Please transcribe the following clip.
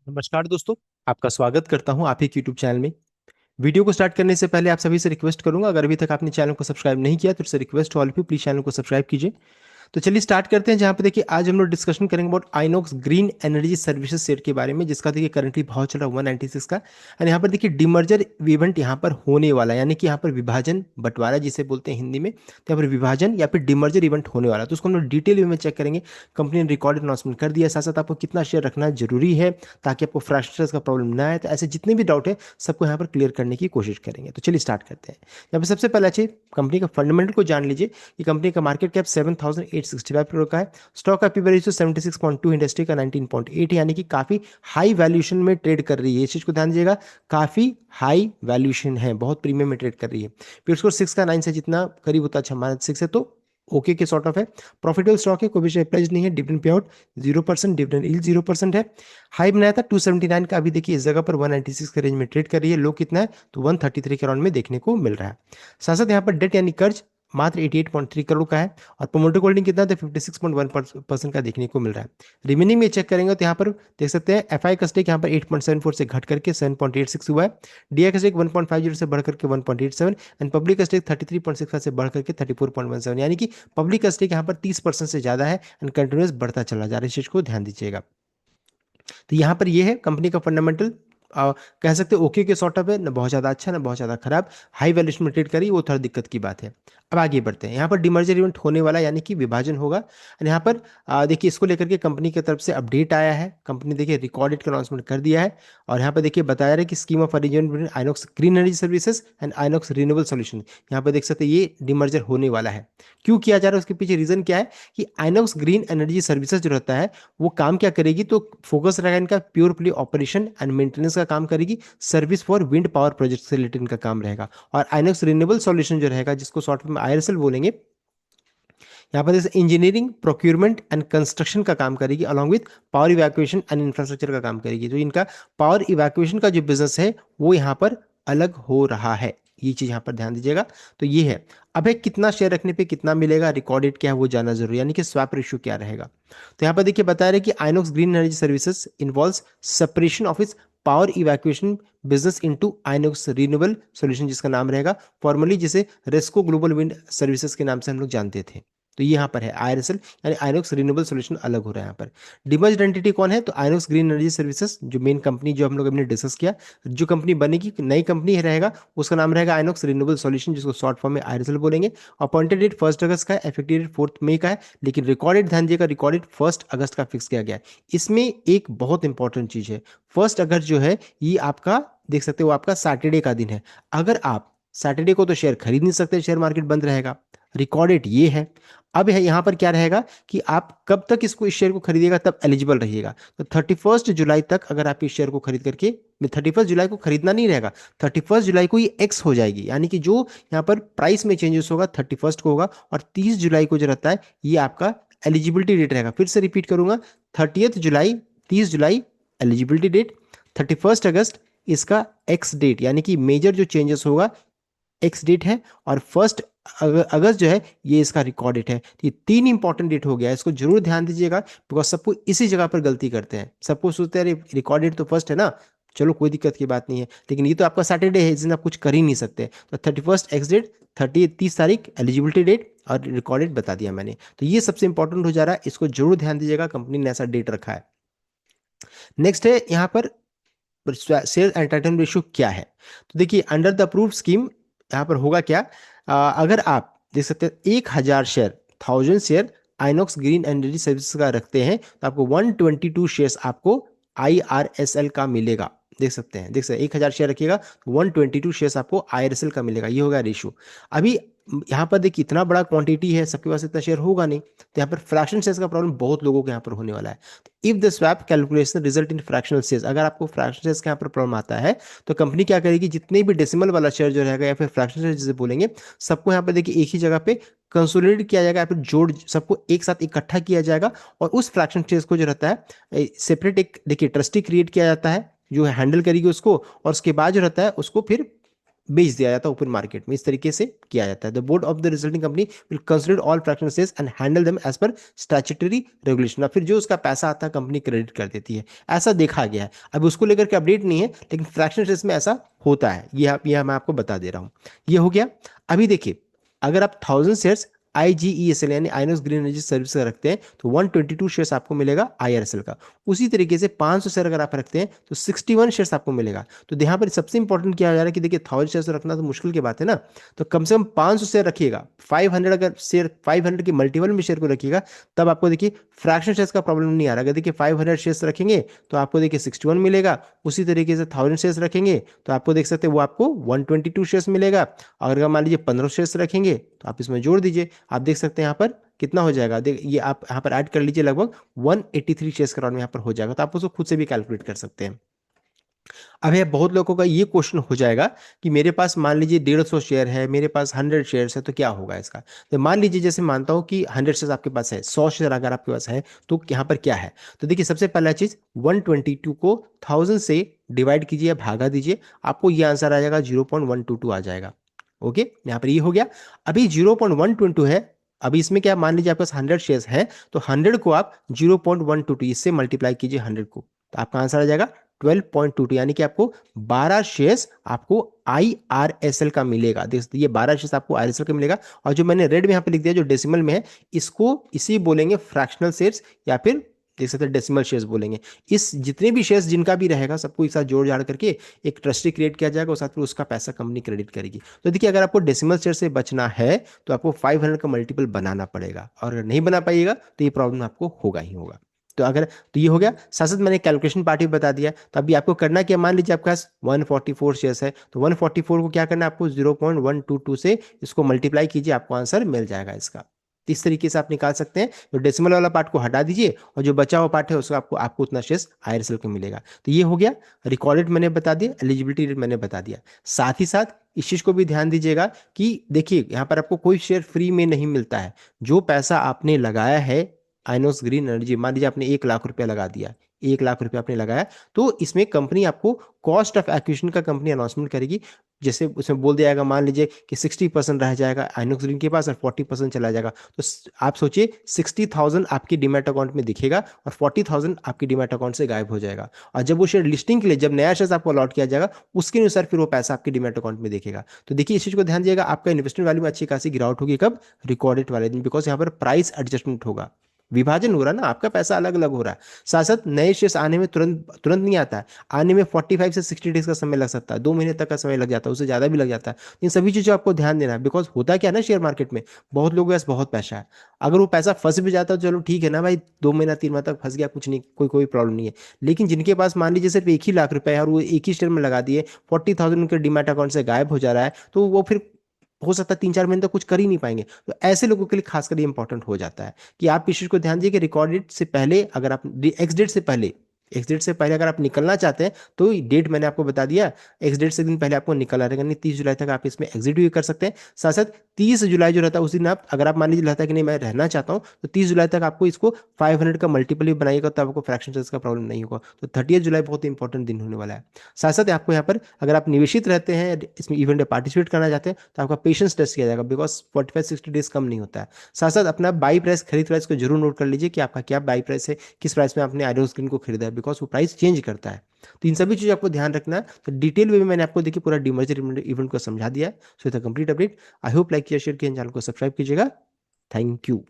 नमस्कार दोस्तों। आपका स्वागत करता हूं आप ही यूट्यूब चैनल में। वीडियो को स्टार्ट करने से पहले आप सभी से रिक्वेस्ट करूंगा, अगर अभी तक आपने चैनल को सब्सक्राइब नहीं किया तो इससे request all of you please channel को सब्सक्राइब कीजिए। तो चलिए स्टार्ट करते हैं, जहां पे देखिए आज हम लोग डिस्कशन करेंगे about INOX green energy services share के बारे में, जिसका देखिए करंटली भाव चल रहा है 196 का। एंड यहाँ पर देखिए डिमर्जर इवेंट यहाँ पर होने वाला है, यानी कि यहाँ पर विभाजन बंटवारा जिसे बोलते हैं हिंदी में, तो यहाँ पर विभाजन या फिर डिमर्जर इवेंट होने वाला है। तो उसको हम लोग डिटेल वे में चेक करेंगे। कंपनी ने रिकॉर्ड अनाउंसमेंट कर दिया है, साथ साथ आपको कितना शेयर रखना जरूरी है ताकि आपको फ्रैक्चर्स का प्रॉब्लम ना आए। तो ऐसे जितने भी डाउट है सबको यहाँ पर क्लियर करने की कोशिश करेंगे। तो चलिए स्टार्ट करते हैं। यहाँ पर सबसे पहले अच्छे कंपनी का फंडामेंटल को जान लीजिए कि कंपनी का मार्केट कैप 7,865 करोड़ का है। स्टॉक का पी रेशियो 76.2, इंडस्ट्री का 19.8, यानी कि काफी हाई वैल्यूएशन में ट्रेड कर रही है। इस चीज को ध्यान दीजिएगा, काफी हाई वैल्यूएशन है, बहुत प्रीमियम में ट्रेड कर रही है। फिर स्कोर 6 का 9 से जितना करीब होता अच्छा माइनस 6 है, तो ओके के सॉर्ट ऑफ है। प्रॉफिटेबल स्टॉक है, कोई भी शेयर प्राइस नहीं है। Dividend pay out 0%, dividend yield 0% है। हाई बनाया था 279 का, अभी देखिए इस जगह पर 196 के रेंज में ट्रेड कर रही है। लो कितना है तो 133 के राउंड में देखने को मिल रहा है। साथ साथ यहाँ पर डेट यानी कर्ज मात्र 88.3 करोड़ का है, और प्रोमोटर होल्डिंग कितना था 56.1% का देखने को मिल रहा है। रिमेनिंग में चेक करेंगे तो यहाँ पर देख सकते हैं एफआई का स्टेक यहाँ पर 8.74 से घट करके 7.86 हुआ है। डीआई का स्टेक 1.50 से बढ़ करके 1.87, एंड पब्लिक का स्टेक 33.65 से बढ़ करके 34.17, यानी कि पब्लिक का स्टेक यहाँ पर 30% से ज्यादा है एंड कंटिन्यूस बढ़ता चला जा रहा है। इस चीज को ध्यान दीजिएगा। तो यहाँ पर ये है कंपनी का फंडामेंटल। कह सकते हैं ओके के सॉर्ट ऑफ है, ना बहुत ज़्यादा अच्छा ना बहुत ज़्यादा खराब। हाई वैल्यूएशन में ट्रेड करी, वो थोड़ा दिक्कत की बात है। अब आगे बढ़ते हैं। यहाँ पर डिमर्जर इवेंट होने वाला, यानी कि विभाजन होगा। और यहाँ पर देखिए इसको लेकर के कंपनी की तरफ से अपडेट आया है। कंपनी देखिए रिकॉर्ड डेट का अनाउंसमेंट कर दिया है, और यहाँ पर देखिए बताया रहा है कि scheme of arrangement between INOX green energy services and INOX renewable solution, यहाँ पर देख सकते हैं ये डिमर्जर होने वाला है। क्यों किया जा रहा है उसके पीछे रीजन क्या है कि आइनॉक्स ग्रीन एनर्जी सर्विसेज जो रहता है वो काम क्या करेगी, तो फोकस रहेगा इनका pure play operation and maintenance का काम करेगी। Service for wind power project से रिलेटेड इनका काम रहेगा। और आइनॉक्स रिन्यूएबल सॉल्यूशन जो रहेगा, जिसको शॉर्ट में आईआरएसएल बोलेंगे, यहाँ पर जैसे इंजीनियरिंग प्रोक्यूरमेंट एंड कंस्ट्रक्शन का काम करेगी, along with power evacuation and infrastructure का काम करेगी। तो इनका पावर इवैक्यूएशन का जो बिजनेस है वो यहाँ पर अलग हो रहा है। ये चीज यहाँ पर ध्यान दीजिएगा। तो ये है। अब है कितना शेयर रखने पे कितना मिलेगा, रिकॉर्डेड क्या है वो जानना जरूरी है, यानी कि स्वैप रेशियो क्या रहेगा। तो यहाँ पर देखिए बता रहे कि INOX green energy services involves separation of its power evacuation business into INOX renewable solution, जिसका नाम रहेगा फॉर्मली जिसे रेस्को ग्लोबल विंड सर्विसेज के नाम से हम लोग जानते थे। तो ये यहाँ पर है आईआरएसएल, यानी आइनॉक्स रिन्यूएबल सॉल्यूशन अलग हो रहा है यहाँ पर। डिमर्ज्ड एंटिटी कौन है, तो आइनॉक्स ग्रीन एनर्जी सर्विसेज, जो मेन कंपनी जो हम लोग अभी डिस्कस किया। जो कंपनी बनेगी, नई कंपनी रहेगा, उसका नाम रहेगा आइनॉक्स रिन्यूएबल सॉल्यूशन, जिसको शॉर्ट फॉर्म में आईआरएसएल बोलेंगे। अपॉइंटेड डेट 1 अगस्त का है, इफेक्टिव डेट 4 मई का है, लेकिन रिकॉर्डेड ध्यान दिएगा रिकॉर्डेड 1 अगस्त का फिक्स किया गया है। इसमें एक बहुत इंपॉर्टेंट चीज है, 1 अगस्त जो है ये आपका देख सकते हो आपका सैटरडे का दिन है। अगर आप सैटरडे को तो शेयर खरीद नहीं सकते, शेयर मार्केट बंद रहेगा। रिकॉर्डेड ये है। अब है यहाँ पर क्या रहेगा कि आप कब तक इसको इस शेयर को खरीदिएगा तब एलिजिबल रहिएगा। तो 31 जुलाई तक अगर आप इस शेयर को खरीद करके, 31 जुलाई को खरीदना नहीं रहेगा, 31 जुलाई को ये एक्स हो जाएगी, यानी कि जो यहाँ पर प्राइस में चेंजेस होगा 31 को होगा, और 30 जुलाई को जो रहता है ये आपका एलिजिबिलिटी डेट रहेगा। फिर से रिपीट करूंगा, 30 जुलाई, 30 जुलाई एलिजिबिलिटी डेट, 31 अगस्त इसका एक्स डेट, यानी कि मेजर जो चेंजेस होगा एक्स डेट है, और 1 अगस्त जो है ये इसका रिकॉर्ड डेट है। तो ये 3 इंपॉर्टेंट डेट हो गया है, इसको जरूर ध्यान दीजिएगा, बिकॉज सबको इसी जगह पर गलती करते हैं। सबको सोचते हैं रिकॉर्ड डेट तो फर्स्ट है ना, चलो कोई दिक्कत की बात नहीं है, लेकिन ये तो आपका सैटरडे है, इस दिन आप कुछ कर ही नहीं सकते। तो 31 एक्स डेट, 30 तारीख एलिजिबिलिटी डेट, और रिकॉर्ड डेट बता दिया मैंने। तो ये सबसे इंपॉर्टेंट हो जा रहा है, इसको जरूर ध्यान दीजिएगा, कंपनी ने ऐसा डेट रखा है। नेक्स्ट है यहाँ पर शेयर एंटाइटलमेंट रेशियो क्या है। तो देखिए अंडर द अप्रूव्ड स्कीम यहाँ पर होगा क्या, अगर आप देख सकते हैं 1,000 share, 1000 share INOX green energy services का रखते हैं, तो आपको 122 शेयर्स आपको आईआरएसएल का मिलेगा। देख सकते हैं 1,000 शेयर रखिएगा, 122 शेयर्स आपको आईआरएसएल का मिलेगा। ये होगा रेशियो। अभी यहाँ पर देखिए इतना बड़ा क्वांटिटी है, सबके पास इतना शेयर होगा नहीं, तो यहाँ पर फ्रैक्शन शेयर्स का प्रॉब्लम बहुत लोगों के यहाँ पर होने वाला है। If the swap calculation result in fractional shares, अगर आपको फ्रैक्शनल शेयर्स के यहाँ पर प्रॉब्लम आता है, तो कंपनी क्या करेगी, जितने भी डेसिमल वाला शेयर जो रहेगा या फिर फ्रैक्शनल शेयर जिसे बोलेंगे, सबको यहाँ पर देखिए एक ही जगह पे कंसोलिडेट किया जाएगा, या फिर जोड़ सबको एक साथ इकट्ठा किया जाएगा, और उस फ्रैक्शन शेयर्स को जो रहता है सेपरेट एक देखिए ट्रस्टी क्रिएट किया जाता है जो हैंडल करेगी उसको, और उसके बाद जो रहता है उसको फिर बेच दिया जाता है ओपन मार्केट में। इस तरीके से किया जाता है। The board of the resulting company will consider all fractional shares and handle them as per statutory regulation. फिर जो उसका पैसा आता है कंपनी क्रेडिट कर देती है, ऐसा देखा गया है। अभी उसको लेकर के अपडेट नहीं है, लेकिन फ्रैक्शनल शेयर्स में ऐसा होता है। ये मैं आपको बता दे रहा हूँ। ये हो गया। अभी देखिए, अगर आप 1000 शेयर्स IGESL यानी आइनोक्स ग्रीन एनर्जी सर्विस का रखते हैं तो 122 शेयर्स आपको मिलेगा IRSL का। उसी तरीके से 500 शेयर अगर आप रखते हैं तो 61 शेयर्स आपको मिलेगा। तो यहाँ पर सबसे इंपॉर्टेंट क्या हो जा रहा है कि देखिए 1000 शेयर्स रखना तो मुश्किल की बात है ना, तो कम से कम 500 शेयर रखिएगा। 500 अगर शेयर 500 के मल्टीपल में शेयर को रखिएगा, तब आपको देखिए फ्रैक्शन शेयर्स का प्रॉब्लम नहीं आ रहा। अगर देखिए 500 शेयर्स रखेंगे तो आपको देखिए 61 मिलेगा। उसी तरीके से 1000 शेयर्स रखेंगे तो आपको देख सकते हैं वो आपको 122 शेयर्स मिलेगा। अगर मान लीजिए 15 शेयर्स रखेंगे तो आप इसमें जोड़ दीजिए, आप देख सकते हैं यहाँ पर कितना हो जाएगा। देख ये आप यहाँ पर ऐड कर लीजिए, लगभग 183 शेयर्स के राउंड में यहाँ पर हो जाएगा। तो आप उसको खुद से भी कैलकुलेट कर सकते हैं। अब है बहुत लोगों का ये क्वेश्चन हो जाएगा कि मेरे पास मान लीजिए 150 शेयर है, मेरे पास 100 शेयर्स है, तो क्या होगा इसका। तो मान लीजिए जैसे मानता हूँ कि 100 शेयर्स आपके पास है, 100 शेयर अगर आपके पास है तो यहाँ पर क्या है। तो देखिए सबसे पहला चीज 122 को 1000 से डिवाइड कीजिए, भागा दीजिए, आपको ये आंसर आ जाएगा 0.122 आ जाएगा। ओके, यहाँ पर ये हो गया। अभी 0.122 है। अभी इसमें क्या, मान लीजिए आपके पास 100 शेयर्स है तो 100 को आप 0.122 इससे मल्टीप्लाई कीजिए 100 को, तो आपका आंसर आ जाएगा 12.22, यानी कि आपको 12 शेयर्स आपको IRSL का मिलेगा। देख ये 12 शेयर्स आपको IRSL का मिलेगा। और जो मैंने रेड में यहाँ पे लिख दिया जो डेसिमल में है, इसको इसी बोलेंगे फ्रैक्शनल शेयर्स या फिर देख सकते हैं डेसिमल शेयर्स बोलेंगे। इस जितने भी शेयर्स जिनका भी रहेगा सबको एक साथ जोड़ जाड़ करके एक ट्रस्टी क्रिएट किया जाएगा और साथ में उसका पैसा कंपनी क्रेडिट करेगी। तो देखिए अगर आपको डेसिमल शेयर से बचना है तो आपको 500 का मल्टीपल बनाना पड़ेगा, और अगर नहीं बना पाइएगा तो ये प्रॉब्लम आपको होगा ही होगा। तो अगर तो ये हो गया। साथ साथ मैंने कैलकुलेशन पार्ट भी बता दिया। तो अभी आपको करना क्या, मान लीजिए आपके पास 144 शेयर्स है तो 144 को क्या करना है, आपको 0.122 से इसको मल्टीप्लाई कीजिए, आपको आंसर मिल जाएगा इसका। तो इस तरीके से आप निकाल सकते हैं। तो डेसिमल वाला पार्ट को हटा दीजिए और जो बचा हुआ पार्ट है उसका आपको आपको उतना शेयर्स IRSL को मिलेगा। तो ये हो गया। रिकॉर्डेड मैंने बता दिया, एलिजिबिलिटी रेट मैंने बता दिया। साथ ही साथ इस चीज को भी ध्यान दीजिएगा कि देखिए यहाँ पर आपको कोई शेयर फ्री में नहीं मिलता है। जो पैसा आपने लगाया है आइनोक्स ग्रीन एनर्जी, मान लीजिए आपने 1 लाख रुपया लगा दिया, 1 लाख रुपया आपने लगाया, तो इसमें कंपनी आपको कॉस्ट ऑफ एक्विजिशन का कंपनी अनाउंसमेंट करेगी। जैसे उसमें बोल दिया जाएगा मान लीजिए कि 60% रह जाएगा आइनोक्स ग्रीन के पास और 40% चला जाएगा। तो आप सोचिए 60,000 आपकी डीमैट अकाउंट में दिखेगा और 40,000 आपकी डीमैट अकाउंट से गायब हो जाएगा। और जब वो शेयर लिस्टिंग के लिए जब नया शेयर आपको अलॉट किया जाएगा उसके अनुसार फिर वो पैसा आपके डीमैट अकाउंट में दिखेगा। तो देखिए इस चीज को ध्यान दिएगा, आपका इन्वेस्टमेंट वैल्यू में अच्छी खासी गिरावट होगी कब, रिकॉर्डेड वाले दिन, बिकॉज यहाँ पर प्राइस एडजस्टमेंट होगा, विभाजन हो रहा है ना, आपका पैसा अलग अलग हो रहा है। साथ साथ नए शेयर्स आने में तुरंत तुरंत नहीं आता है, आने में 45 से 60 डेज का समय लग सकता है, 2 महीने तक का समय लग जाता है, उससे ज़्यादा भी लग जाता है। इन सभी चीज़ों आपको ध्यान देना है, बिकॉज होता क्या है ना, शेयर मार्केट में बहुत लोगों के पास बहुत पैसा है। अगर वो पैसा फंस भी जाता है तो चलो ठीक है ना भाई, 2 महीना 3 महीना तक फंस गया, कुछ नहीं, कोई प्रॉब्लम नहीं है। लेकिन जिनके पास मान लीजिए सिर्फ 1 ही लाख रुपए है और वो एक ही शेयर में लगा दिए, 40,000 उनके डीमैट अकाउंट से गायब हो जा रहा है, तो वो फिर हो सकता है 3-4 महीने तक कुछ कर ही नहीं पाएंगे। तो ऐसे लोगों के लिए खासकर ये इंपॉर्टेंट हो जाता है कि आप इस चीज को ध्यान दीजिए कि रिकॉर्ड डेट से पहले, अगर आप एक्स डेट से पहले, एक्स डेट से पहले अगर आप निकलना चाहते हैं तो डेट मैंने आपको बता दिया, एक्स डेट से दिन पहले आपको निकलना रहेगा, नहीं 30 जुलाई तक आप इसमें एग्जिट भी कर सकते हैं। साथ साथ 30 जुलाई जो रहता है उस दिन आप, अगर आप मान लीजिए रहता है कि नहीं मैं रहना चाहता हूँ, तो 30 जुलाई तक आपको इसको 500 का मल्टीपल भी बनाइएगा तो आपको फ्रैक्शन चार्ज का प्रॉब्लम नहीं होगा। तो 30 जुलाई बहुत इंपॉर्टेंट दिन होने वाला है। साथ साथ आपको यहाँ पर अगर आप निवेशित रहते हैं, इसमें इवेंट में पार्टिसिपेट करना चाहते हैं, तो आपका पेशेंस टेस्ट किया जाएगा, बिकॉज 45-60 डेज कम नहीं होता है। साथ साथ अपना बाई प्राइस, खरीद प्राइस को जरूर नोट कर लीजिए कि आपका क्या बाई प्राइस है, किस प्राइस में आपने आइनोक्स ग्रीन को खरीदा है, बिकॉज वो प्राइस चेंज करता है। तो इन सभी चीज़ों आपको ध्यान रखना है। तो डिटेल वे में मैंने आपको देखिए पूरा डीमर्जर इवेंट को समझा दिया है। So the complete update, I hope like किया, शेयर किया, चैनल को सब्सक्राइब कीजिएगा। Thank you.